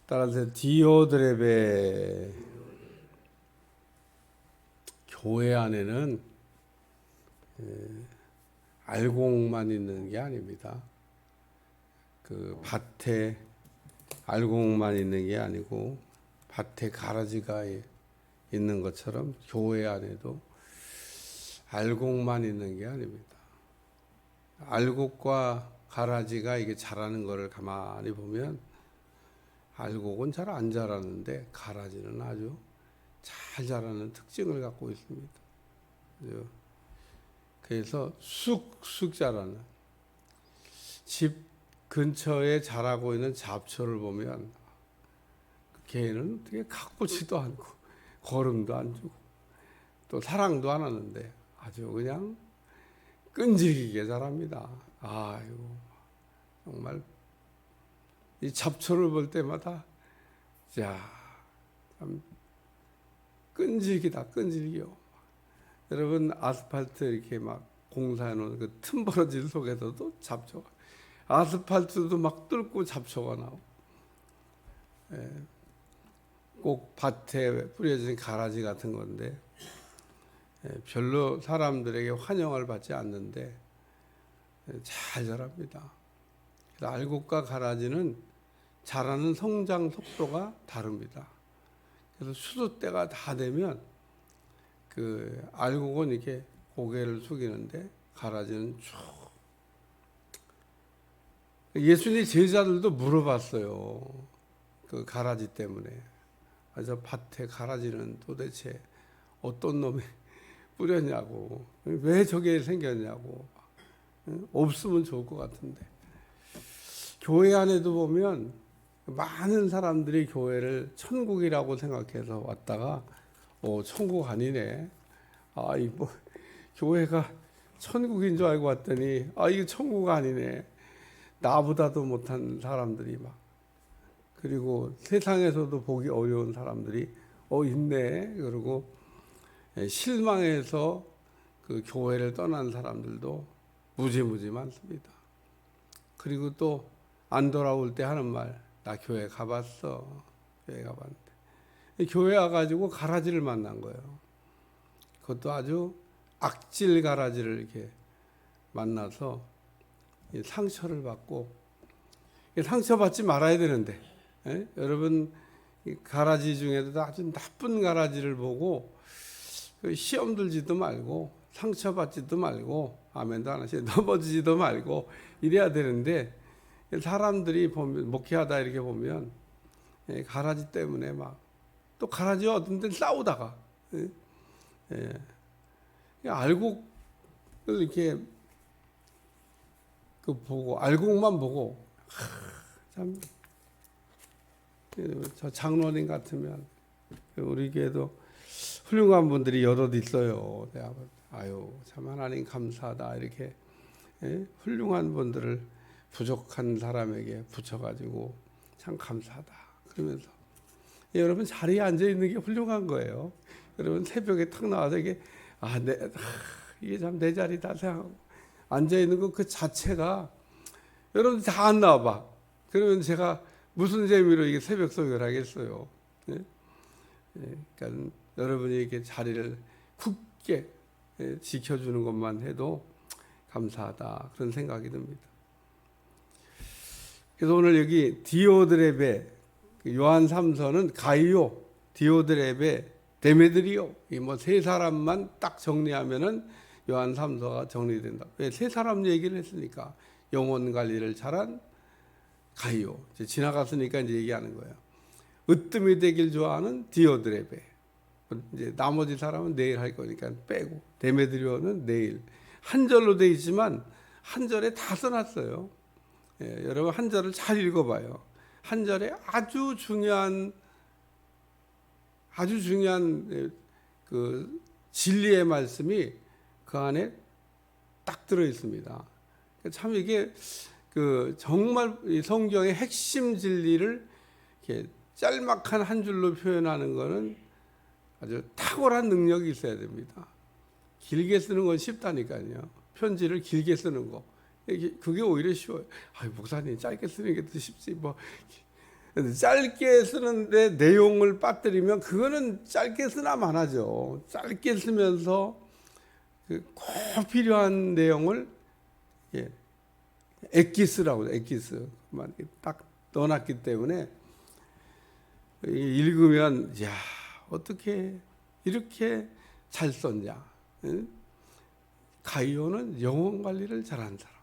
따라서 디오드랩의 교회 안에는 알곡만 있는 게 아닙니다. 그 밭에 알곡만 있는 게 아니고 밭에 가라지가 있는 것처럼 교회 안에도 알곡만 있는 게 아닙니다. 알곡과 가라지가 이게 자라는 것을 가만히 보면 알곡은 잘 안 자라는데 가라지는 아주 잘 자라는 특징을 갖고 있습니다. 그래서 쑥쑥 자라는 집 근처에 자라고 있는 잡초를 보면 걔는 어떻게 가꾸지도 않고 거름도 안 주고 또 사랑도 안 하는데 아주 그냥 끈질기게 자랍니다. 아이고 정말 이 잡초를 볼 때마다 참 끈질기다 끈질겨. 여러분 아스팔트 이렇게 막 공사해 놓은 그 틈 벌어진 속에서도 잡초가 아스팔트도 막 뚫고 잡초가 나오고 꼭 밭에 뿌려진 가라지 같은 건데 별로 사람들에게 환영을 받지 않는데 잘 자랍니다. 그래서 알곡과 가라지는 자라는 성장 속도가 다릅니다. 그래서 수도 때가 다 되면 그 알곡은 이렇게 고개를 숙이는데 가라지는 쭉. 예수님 제자들도 물어봤어요. 그 가라지 때문에. 저 밭에 가라지는 도대체 어떤 놈이 뿌렸냐고. 왜 저게 생겼냐고. 없으면 좋을 것 같은데. 교회 안에도 보면 많은 사람들이 교회를 천국이라고 생각해서 왔다가 천국 아니네. 뭐 교회가 천국인 줄 알고 왔더니 이거 천국 아니네. 나보다도 못한 사람들이 막 그리고 세상에서도 보기 어려운 사람들이 있네. 그리고 실망해서 그 교회를 떠난 사람들도 무지무지 많습니다. 그리고 또 안 돌아올 때 하는 말, 나 교회 가봤어. 교회 가봤는데 교회 와가지고 가라지를 만난 거예요. 그것도 아주 악질 가라지를 이렇게 만나서 상처를 받고 상처받지 말아야 되는데 여러분 가라지 중에도 아주 나쁜 가라지를 보고 시험 들지도 말고 상처받지도 말고 아멘도 안 하시고 넘어지지도 말고 이래야 되는데 사람들이 보면 목회하다 이렇게 보면 가라지 때문에 막 또 가라지와 어떤 데는 싸우다가 알곡을 이렇게 보고 알곡만 보고 참 저 장로님 같으면 우리 교회도 훌륭한 분들이 여럿 있어요. 아유 참 하나님 감사하다 이렇게 훌륭한 분들을 부족한 사람에게 붙여가지고 참 감사하다 그러면서 여러분 자리에 앉아 있는 게 훌륭한 거예요. 여러분 새벽에 탁 나와서 이게 이게 참 내 자리다 생각하고 앉아 있는 것 그 자체가 여러분 다 안 나와봐. 그러면 제가 무슨 재미로 이게 새벽 설교를 하겠어요. 그러니까 여러분이 이렇게 자리를 굳게 지켜주는 것만 해도 감사하다 그런 생각이 듭니다. 그래서 오늘 여기 디오드랩의 요한 3서는 가이오, 디오드랩의 데메드리오 이 뭐 세 사람만 딱 정리하면은 요한 3서가 정리된다. 왜 세 사람 얘기를 했으니까 영혼 관리를 잘한 가이오 이제 지나갔으니까 이제 얘기하는 거예요. 으뜸이 되길 좋아하는 디오드랩에 이제 나머지 사람은 내일 할 거니까 빼고 데메드리오는 내일 한 절로 돼 있지만 한 절에 다 써놨어요. 여러분 한 절을 잘 읽어봐요. 한 절에 아주 중요한 그 진리의 말씀이 그 안에 딱 들어 있습니다. 참 이게 그 정말 성경의 핵심 진리를 이렇게 짤막한 한 줄로 표현하는 것은 아주 탁월한 능력이 있어야 됩니다. 길게 쓰는 건 쉽다니까요. 편지를 길게 쓰는 거. 그게 오히려 쉬워요. 목사님 짧게 쓰는 게 더 쉽지. 근데 짧게 쓰는데 내용을 빠뜨리면 그거는 짧게 쓰나만 하죠. 짧게 쓰면서 꼭 필요한 내용을 엑기스라고 엑기스만 딱 넣어놨기 때문에 읽으면 야 어떻게 이렇게 잘 썼냐. 가이오는 영혼 관리를 잘한 사람,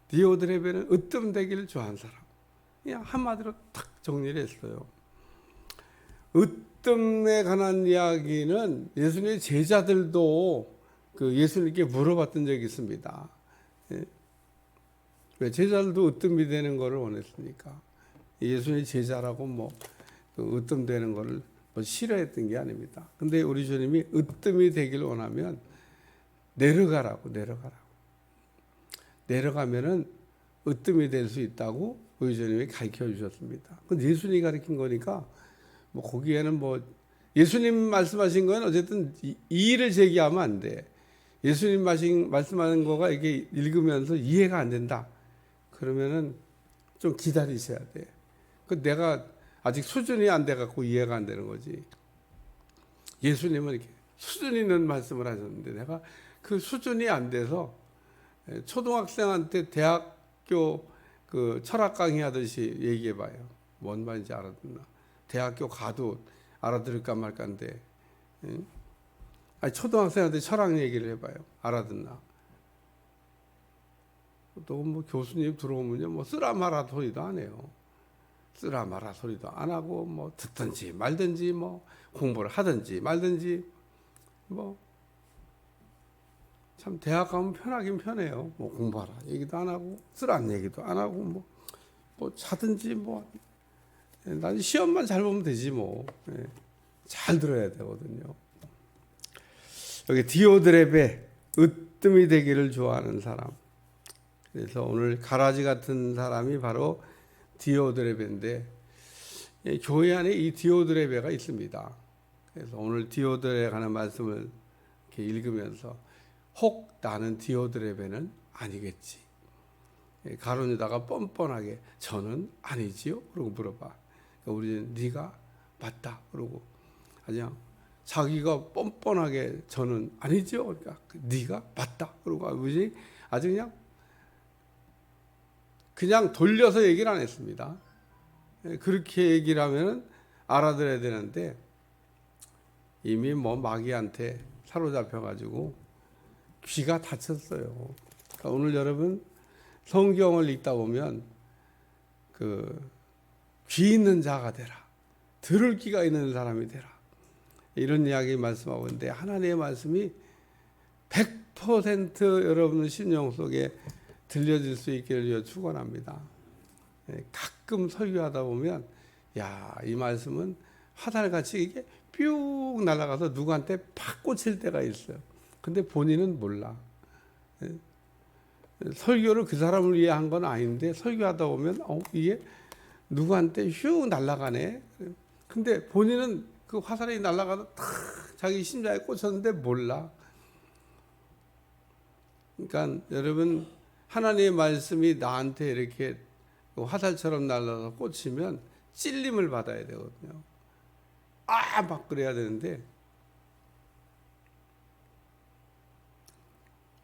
디오드레베는 으뜸되기를 좋아하는 사람. 그냥 한마디로 탁 정리를 했어요. 으뜸에 관한 이야기는 예수님의 제자들도 그 예수님께 물어봤던 적이 있습니다. 왜 제자들도 으뜸이 되는 것을 원했으니까. 예수님의 제자라고 뭐 으뜸 되는 것을 뭐 싫어했던 게 아닙니다. 근데 우리 주님이 으뜸이 되기를 원하면 내려가라고. 내려가면은 으뜸이 될 수 있다고 우리 주님이 가르쳐 주셨습니다. 근데 예수님이 가르친 거니까 뭐 거기에는 뭐 예수님 말씀하신 건 어쨌든 이의를 제기하면 안 돼. 예수님 말씀하는 거가 이게 읽으면서 이해가 안 된다. 그러면은 좀 기다리셔야 돼. 그 내가 아직 수준이 안 돼 갖고 이해가 안 되는 거지. 예수님은 이렇게 수준 있는 말씀을 하셨는데 내가 그 수준이 안 돼서 초등학생한테 대학교 그 철학 강의하듯이 얘기해봐요. 뭔 말인지 알아듣나? 대학교 가도 알아들을까 말까인데, 아니 초등학생한테 철학 얘기를 해봐요. 알아듣나? 또 뭐 교수님 들어오면요, 뭐 쓰라 마라 소리도 안 해요. 쓰라 마라 소리도 안 하고 뭐 듣든지 말든지 뭐 공부를 하든지 말든지 뭐 참 대학 가면 편하긴 편해요. 뭐 공부하라 얘기도 안 하고 쓰라는 얘기도 안 하고 뭐 자든지 뭐 난 시험만 잘 보면 되지 뭐. 잘 들어야 되거든요. 여기 디오드레베 으뜸이 되기를 좋아하는 사람. 그래서 오늘 가라지 같은 사람이 바로 디오드레베인데 교회 안에 이 디오드레베가 있습니다. 그래서 오늘 디오드레에 관한 말씀을 이렇게 읽으면서 혹 나는 디오드레베는 아니겠지. 가론유다가 뻔뻔하게 저는 아니지요? 그러고 물어봐. 우리는 네가 맞다. 그러고 그냥 자기가 뻔뻔하게 저는 아니지요? 그러니까 네가 맞다. 그러고 아주 그냥 돌려서 얘기를 안 했습니다. 그렇게 얘기를 하면 알아들어야 되는데 이미 뭐 마귀한테 사로잡혀가지고 귀가 닫혔어요. 그러니까 오늘 여러분 성경을 읽다 보면 귀 있는 자가 되라. 들을 귀가 있는 사람이 되라. 이런 이야기 말씀하고 있는데 하나님의 말씀이 100% 여러분 심령 속에 들려질 수 있기를 축원합니다. 가끔 설교하다 보면 이 말씀은 화살같이 이게 뿅 날아가서 누구한테 팍 꽂힐 때가 있어요. 근데 본인은 몰라. 설교를 그 사람을 위해 한 건 아닌데 설교하다 보면 이게 누구한테 슉 날아가네. 근데 본인은 그 화살이 날아가서 탁 자기 심장에 꽂혔는데 몰라. 그러니까 여러분 하나님의 말씀이 나한테 이렇게 화살처럼 날아서 꽂히면 찔림을 받아야 되거든요. 막 그래야 되는데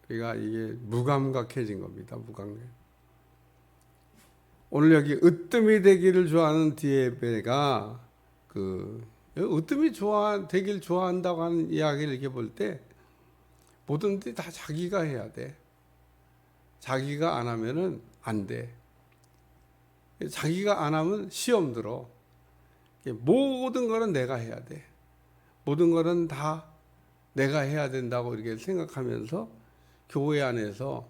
우리가 이게 무감각해진 겁니다. 무감각. 오늘 여기 으뜸이 되기를 좋아하는 디에베가 으뜸이 되길 좋아한다고 하는 이야기를 이렇게 볼 때 모든 게 다 자기가 해야 돼. 자기가 안 하면은 안 돼. 자기가 안 하면 시험 들어. 모든 거는 내가 해야 돼. 모든 거는 다 내가 해야 된다고 이렇게 생각하면서 교회 안에서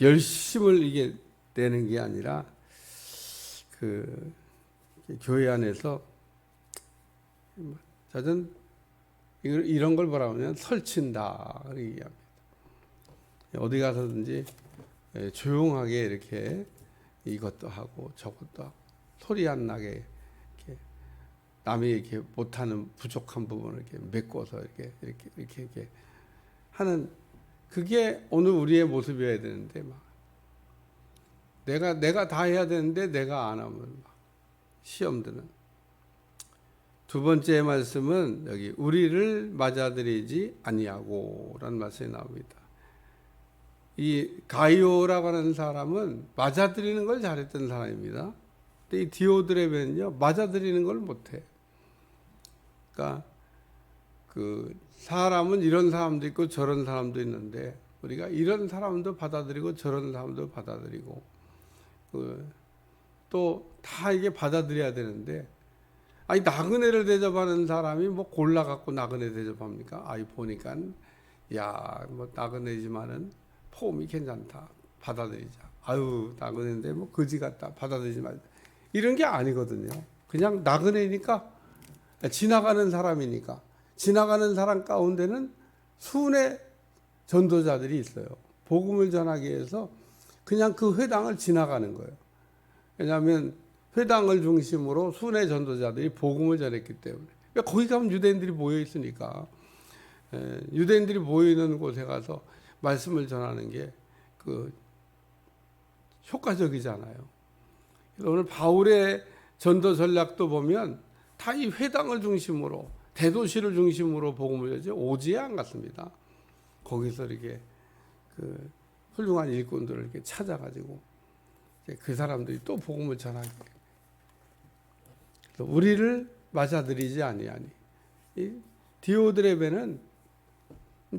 열심을 이게 내는 게 아니라 교회 안에서 저는 이런 걸 뭐라 하면 설친다 이렇게 얘기합니다. 어디 가서든지 조용하게 이렇게 이것도 하고 저것도 하고 소리 안 나게 이렇게 남이 이렇게 못하는 부족한 부분을 이렇게 메꿔서 이렇게 하는 그게 오늘 우리의 모습이어야 되는데 내가 다 해야 되는데 내가 안 하면 시험드는. 두 번째 말씀은 여기 우리를 맞아들이지 아니하고라는 말씀이 나옵니다. 이 가이오라고 하는 사람은 맞아들이는 걸 잘했던 사람입니다. 근데 이 디오드레베는요, 맞아들이는 걸 못해. 그러니까 그 사람은 이런 사람도 있고 저런 사람도 있는데 우리가 이런 사람도 받아들이고 저런 사람도 받아들이고 또 다 이게 받아들여야 되는데, 아니 나그네를 대접하는 사람이 뭐 골라갖고 나그네 대접합니까? 아이 보니까 야 뭐 나그네지만은 폼이 괜찮다, 받아들이자. 아유 나그네인데 뭐 거지 같다, 받아들이지 말자. 이런 게 아니거든요. 그냥 나그네니까, 지나가는 사람이니까. 지나가는 사람 가운데는 순회 전도자들이 있어요. 복음을 전하기 위해서 그냥 그 회당을 지나가는 거예요. 왜냐하면 회당을 중심으로 순회 전도자들이 복음을 전했기 때문에. 거기 가면 유대인들이 모여 있으니까, 유대인들이 모여 있는 곳에 가서 말씀을 전하는 게 그 효과적이잖아요. 그래서 오늘 바울의 전도 전략도 보면 다 이 회당을 중심으로, 대도시를 중심으로 복음을 전하지 오지에 안 갔습니다. 거기서 이렇게 그 훌륭한 일꾼들을 이렇게 찾아가지고 그 사람들이 또 복음을 전하게. 우리를 맞아들이지 아니하니. 이 디오드레베는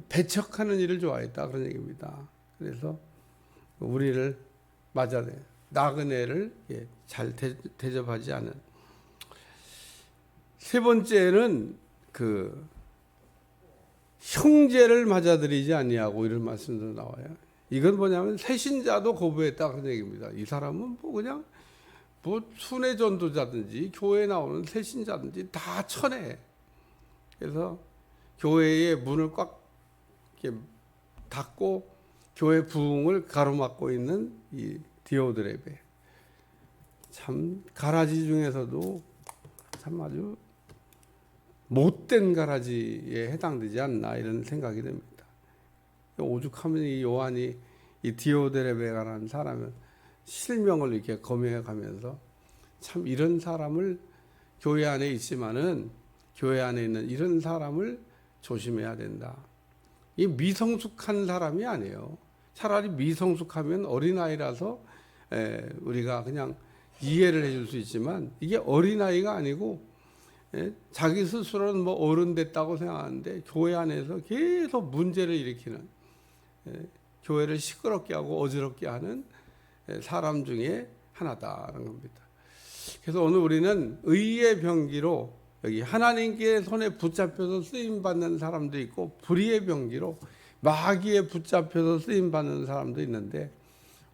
배척하는 일을 좋아했다, 그런 얘기입니다. 그래서 우리를 맞아들여, 나그네를 잘 대접하지 않은. 세 번째는 그 형제를 맞아들이지 아니하고 이런 말씀도 나와요. 이건 뭐냐면 새신자도 거부했다, 그런 얘기입니다. 이 사람은 뭐 그냥 뭐 순회 전도자든지 교회에 나오는 새신자든지 다 천해. 그래서 교회의 문을 꽉 이렇게 닫고 교회 부흥을 가로막고 있는 이 디오드레베. 참 가라지 중에서도 참 아주 못된 가라지에 해당되지 않나, 이런 생각이 듭니다. 오죽하면 이 요한이 이 디오드레베라는 사람은 실명을 이렇게 검열해 가면서 참 이런 사람을, 교회 안에 있지만은 교회 안에 있는 이런 사람을 조심해야 된다. 이 미성숙한 사람이 아니에요. 차라리 미성숙하면 어린아이라서 우리가 그냥 이해를 해줄 수 있지만, 이게 어린아이가 아니고 자기 스스로는 뭐 어른 됐다고 생각하는데 교회 안에서 계속 문제를 일으키는, 교회를 시끄럽게 하고 어지럽게 하는 사람 중에 하나다라는 겁니다. 그래서 오늘 우리는 의의 병기로, 여기 하나님께 손에 붙잡혀서 쓰임 받는 사람도 있고 불의의 병기로 마귀에 붙잡혀서 쓰임 받는 사람도 있는데,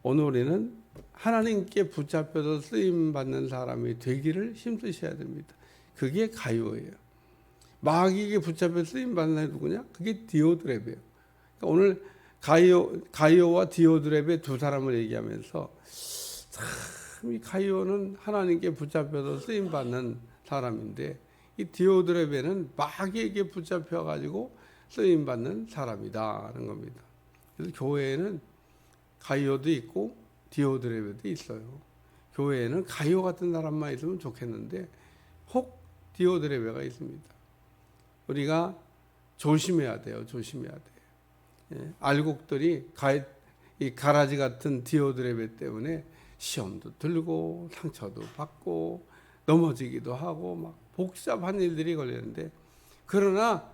오늘 우리는 하나님께 붙잡혀서 쓰임 받는 사람이 되기를 힘쓰셔야 됩니다. 그게 가이오예요. 마귀에게 붙잡혀 쓰임 받는 사람이 누구냐? 그게 디오드레베예요. 그러니까 오늘 가이오와 디오드레베 두 사람을 얘기하면서 참 이 가이오는 하나님께 붙잡혀서 쓰임 받는 사람인데, 이 디오드레베는 마귀에게 붙잡혀 가지고 쓰임 받는 사람이다라는 겁니다. 그래서 교회에는 가이오도 있고 디오드레베도 있어요. 교회에는 가이오 같은 사람만 있으면 좋겠는데 혹 디오드레베가 있습니다. 우리가 조심해야 돼요. 조심해야 돼요. 알곡들이 이 가라지 같은 디오드레베 때문에 시험도 들고 상처도 받고 넘어지기도 하고 막 복잡한 일들이 걸리는데, 그러나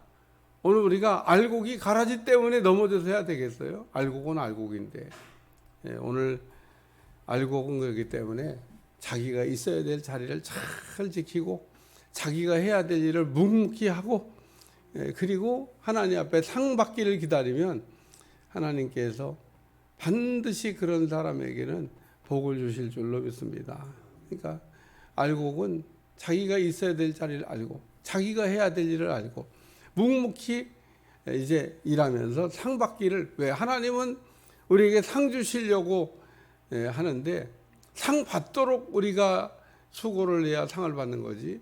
오늘 우리가 알곡이 가라지 때문에 넘어져서 해야 되겠어요? 알곡은 알곡인데, 오늘 알곡은 그렇기 때문에 자기가 있어야 될 자리를 잘 지키고 자기가 해야 될 일을 묵묵히 하고, 그리고 하나님 앞에 상 받기를 기다리면 하나님께서 반드시 그런 사람에게는 복을 주실 줄로 믿습니다. 그러니까 알곡은 자기가 있어야 될 자리를 알고 자기가 해야 될 일을 알고 묵묵히 이제 일하면서 상 받기를, 왜 하나님은 우리에게 상 주시려고 하는데 상 받도록 우리가 수고를 해야 상을 받는 거지,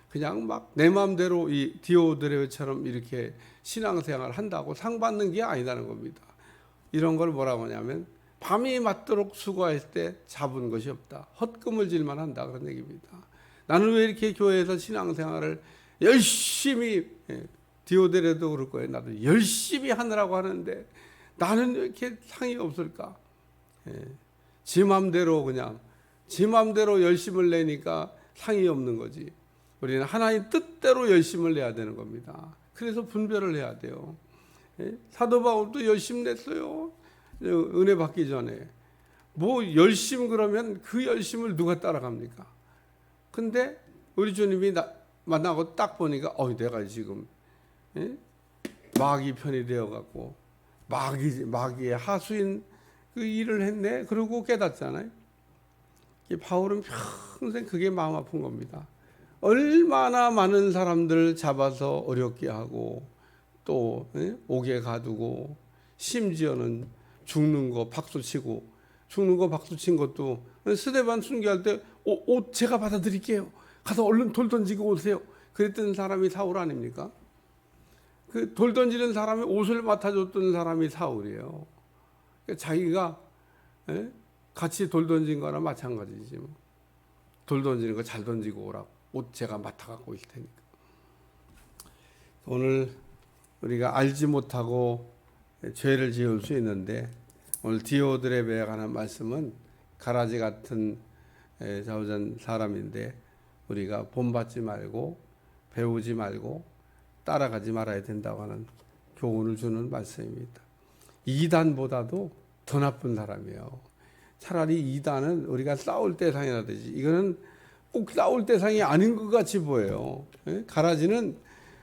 그냥 막 내 마음대로 이 디오드레베처럼 이렇게 신앙생활을 한다고 상 받는 게 아니라는 겁니다. 이런 걸 뭐라고 하냐면 밤이 맞도록 수고할 때 잡은 것이 없다, 헛금을 질만 한다, 그런 얘기입니다. 나는 왜 이렇게 교회에서 신앙생활을 열심히, 디오데레도 그럴 거예요. 나도 열심히 하느라고 하는데 나는 왜 이렇게 상이 없을까? 지 맘대로 그냥 지 맘대로 열심을 내니까 상이 없는 거지. 우리는 하나님 뜻대로 열심을 내야 되는 겁니다. 그래서 분별을 해야 돼요. 사도 바울도 열심 냈어요. 은혜 받기 전에. 뭐 열심 그러면 그 열심을 누가 따라갑니까? 근데 우리 주님이 만나고 딱 보니까 내가 지금 마귀 편이 되어갖고 마귀의 하수인 그 일을 했네. 그러고 깨닫잖아요. 바울은 평생 그게 마음 아픈 겁니다. 얼마나 많은 사람들 잡아서 어렵게 하고 또 옥에 가두고 심지어는 죽는 거 박수치고 죽는 거 박수친 것도 스데반 순교할 때 옷 제가 받아드릴게요. 가서 얼른 돌 던지고 오세요. 그랬던 사람이 사울 아닙니까? 그 돌 던지는 사람이 옷을 맡아줬던 사람이 사울이에요. 그러니까 자기가 같이 돌 던진 거나 마찬가지지 뭐. 돌 던지는 거 잘 던지고 오라고. 옷 제가 맡아갖고 있을 테니까. 오늘 우리가 알지 못하고 죄를 지을 수 있는데 오늘 디오드레베에 관한 말씀은 가라지 같은 자우전 사람인데 우리가 본받지 말고 배우지 말고 따라가지 말아야 된다고 하는 교훈을 주는 말씀입니다. 이단보다도 더 나쁜 사람이에요. 차라리 이단은 우리가 싸울 대상이라 되지 이거는 꼭 싸울 대상이 아닌 것 같이 보여요. 가라지는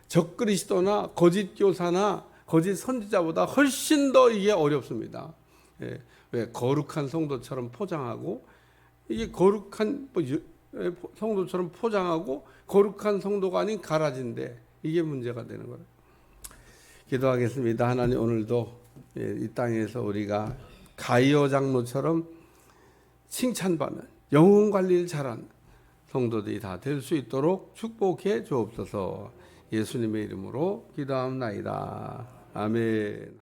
적그리스도나 거짓 교사나 거짓 선지자보다 훨씬 더 이게 어렵습니다. 왜 거룩한 성도처럼 포장하고 이게 거룩한 성도처럼 포장하고 거룩한 성도가 아닌 가라지인데 이게 문제가 되는 거예요. 기도하겠습니다. 하나님 오늘도 이 땅에서 우리가 가이오 장로처럼 칭찬받는 영혼 관리를 잘하는 성도들이 다 될 수 있도록 축복해 주옵소서. 예수님의 이름으로 기도합나이다. 아멘.